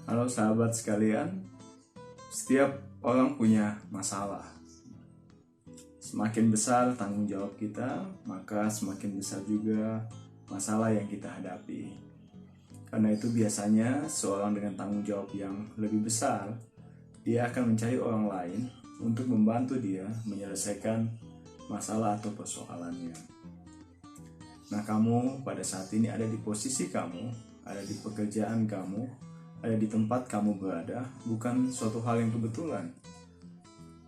Halo sahabat sekalian, setiap orang punya masalah. Semakin besar tanggung jawab kita, maka semakin besar juga masalah yang kita hadapi. Karena itu biasanya seorang dengan tanggung jawab yang lebih besar, dia akan mencari orang lain untuk membantu dia menyelesaikan masalah atau persoalannya. Nah, kamu pada saat ini ada di posisi kamu, ada di pekerjaan kamu, ada di tempat kamu berada, bukan suatu hal yang kebetulan.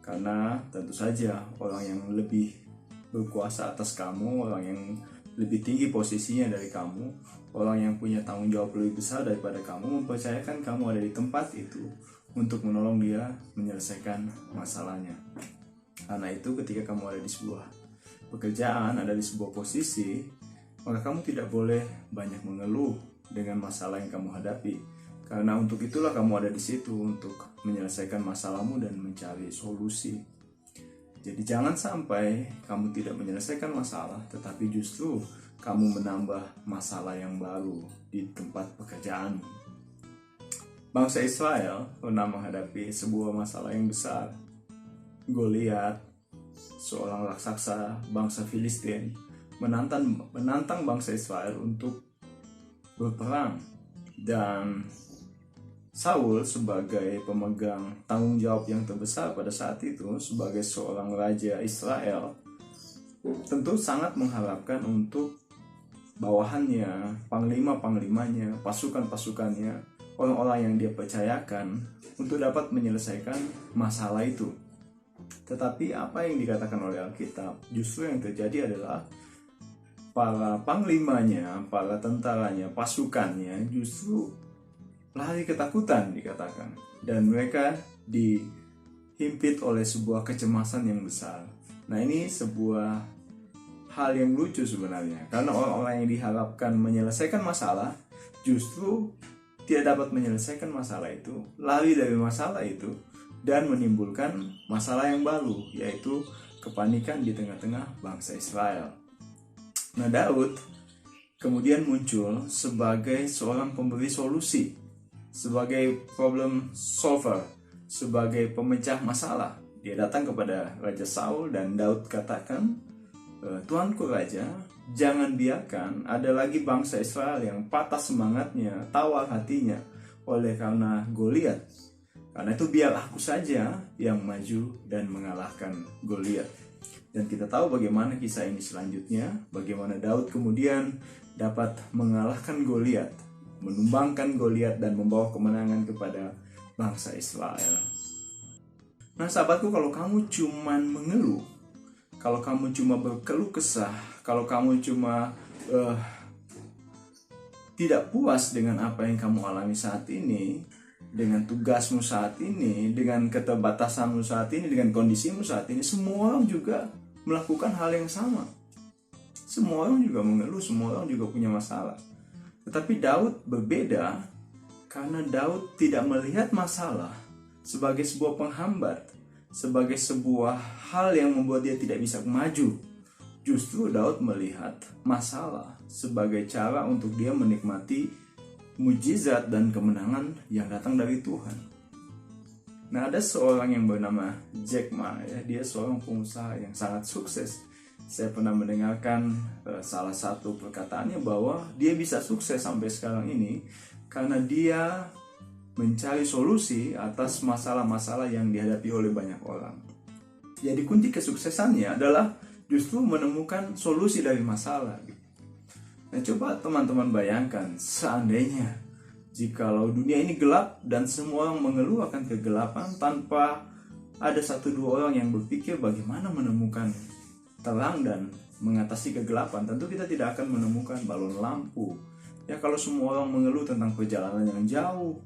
Karena tentu saja orang yang lebih berkuasa atas kamu, orang yang lebih tinggi posisinya dari kamu, orang yang punya tanggung jawab lebih besar daripada kamu, mempercayakan kamu ada di tempat itu untuk menolong dia menyelesaikan masalahnya. Karena itu ketika kamu ada di sebuah pekerjaan, ada di sebuah posisi, maka kamu tidak boleh banyak mengeluh dengan masalah yang kamu hadapi. Karena untuk itulah kamu ada di situ, untuk menyelesaikan masalahmu dan mencari solusi. Jadi jangan sampai kamu tidak menyelesaikan masalah, tetapi justru kamu menambah masalah yang baru di tempat pekerjaan. Bangsa Israel pernah menghadapi sebuah masalah yang besar. Goliat, seorang raksasa bangsa Filistin, menantang bangsa Israel untuk berperang. Dan Saul sebagai pemegang tanggung jawab yang terbesar pada saat itu sebagai seorang raja Israel tentu sangat mengharapkan untuk bawahannya, panglima-panglimanya, pasukan-pasukannya, orang-orang yang dia percayakan untuk dapat menyelesaikan masalah itu. Tetapi apa yang dikatakan oleh Alkitab, justru yang terjadi adalah para panglimanya, para tentaranya, pasukannya justru lari ketakutan dikatakan, dan mereka dihimpit oleh sebuah kecemasan yang besar. Nah, ini sebuah hal yang lucu sebenarnya, karena orang-orang yang diharapkan menyelesaikan masalah justru tidak dapat menyelesaikan masalah itu, lari dari masalah itu dan menimbulkan masalah yang baru, yaitu kepanikan di tengah-tengah bangsa Israel. Nah, Daud kemudian muncul sebagai seorang pemberi solusi, sebagai problem solver, sebagai pemecah masalah. Dia datang kepada Raja Saul dan Daud katakan, "Tuanku Raja, jangan biarkan ada lagi bangsa Israel yang patah semangatnya, tawar hatinya oleh karena Goliat. Karena itu biar aku saja yang maju dan mengalahkan Goliat." Dan kita tahu bagaimana kisah ini selanjutnya, bagaimana Daud kemudian dapat mengalahkan Goliat, menumbangkan Goliat dan membawa kemenangan kepada bangsa Israel. Nah sahabatku, kalau kamu cuma mengeluh, kalau kamu cuma berkeluh kesah, kalau kamu cuma tidak puas dengan apa yang kamu alami saat ini, dengan tugasmu saat ini, dengan keterbatasanmu saat ini, dengan kondisimu saat ini, semua orang juga melakukan hal yang sama. Semua orang juga mengeluh, semua orang juga punya masalah. Tetapi Daud berbeda karena Daud tidak melihat masalah sebagai sebuah penghambat, sebagai sebuah hal yang membuat dia tidak bisa maju. Justru Daud melihat masalah sebagai cara untuk dia menikmati mujizat dan kemenangan yang datang dari Tuhan. Nah, ada seorang yang bernama Jack Ma, ya, dia seorang pengusaha yang sangat sukses. Saya pernah mendengarkan salah satu perkataannya bahwa dia bisa sukses sampai sekarang ini karena dia mencari solusi atas masalah-masalah yang dihadapi oleh banyak orang. Jadi kunci kesuksesannya adalah justru menemukan solusi dari masalah. Nah, coba teman-teman bayangkan seandainya jikalau dunia ini gelap dan semua orang mengeluh akan kegelapan tanpa ada satu dua orang yang berpikir bagaimana menemukan terang dan mengatasi kegelapan. Tentu kita tidak akan menemukan balon lampu. Ya, kalau semua orang mengeluh tentang perjalanan yang jauh,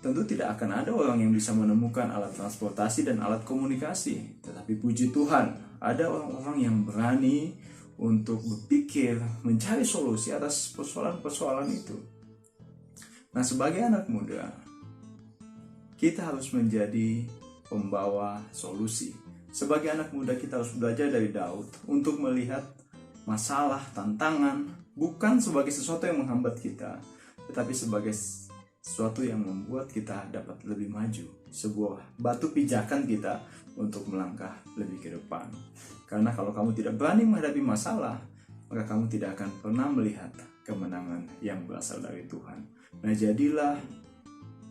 tentu tidak akan ada orang yang bisa menemukan alat transportasi dan alat komunikasi. Tetapi puji Tuhan, ada orang-orang yang berani untuk berpikir, mencari solusi atas persoalan-persoalan itu. Nah, sebagai anak muda, kita harus menjadi pembawa solusi. Sebagai anak muda kita harus belajar dari Daud untuk melihat masalah, tantangan bukan sebagai sesuatu yang menghambat kita, tetapi sebagai sesuatu yang membuat kita dapat lebih maju, sebuah batu pijakan kita untuk melangkah lebih ke depan. Karena kalau kamu tidak berani menghadapi masalah, maka kamu tidak akan pernah melihat kemenangan yang berasal dari Tuhan. Nah, jadilah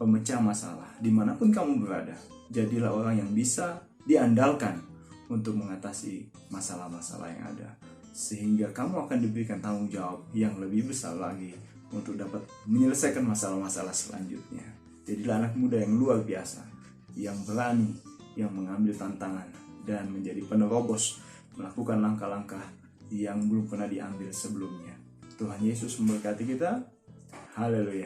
pemecah masalah dimanapun kamu berada. Jadilah orang yang bisa diandalkan untuk mengatasi masalah-masalah yang ada, sehingga kamu akan diberikan tanggung jawab yang lebih besar lagi untuk dapat menyelesaikan masalah-masalah selanjutnya. Jadilah anak muda yang luar biasa, yang berani, yang mengambil tantangan dan menjadi penerobos, melakukan langkah-langkah yang belum pernah diambil sebelumnya. Tuhan Yesus memberkati kita. Haleluya.